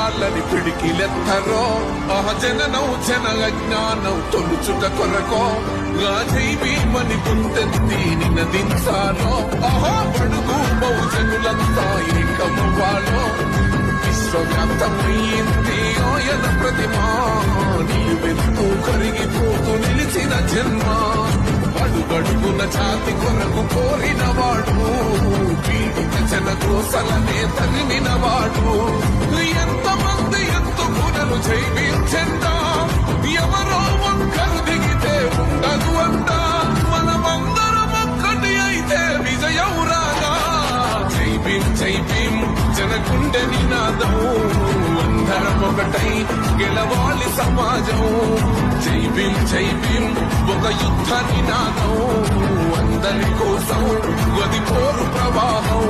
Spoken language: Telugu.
వాళ్ళని పిడికిలెత్తరో ఆ జననం జన అజ్ఞానం తొలుచుట కొరకో జై భీమని గుంతెత్తి నినదించాలో ఆహా బడుగు బహుజనులంతా ఏకమవ్వాలో విశ్వవ్యాప్తమైంది ఆయన ప్రతిమా నిలువెత్తు కరిగిపోతూ నిలిచిన జన్మ అడుగడుగున జాతి కొరకు కోరినవాడు పీడిత జన కోసలనే తరిమినవాడు ఎంతమంది ఎత్తుకునను జైవించెండా ఎవరో ఒక్కరు దిగితే ఉండదు అంట మనమందరం ఒక్కటి అయితే విజయం రాగా జై భీమ్ జై భీమ్ జనకుండె నినాదం అందరం ఒకటై గెలవాలి సమాజం జై భీమ్ ఒక యుద్ధ నినాదం అందరి కోసం గది పోరు ప్రవాహం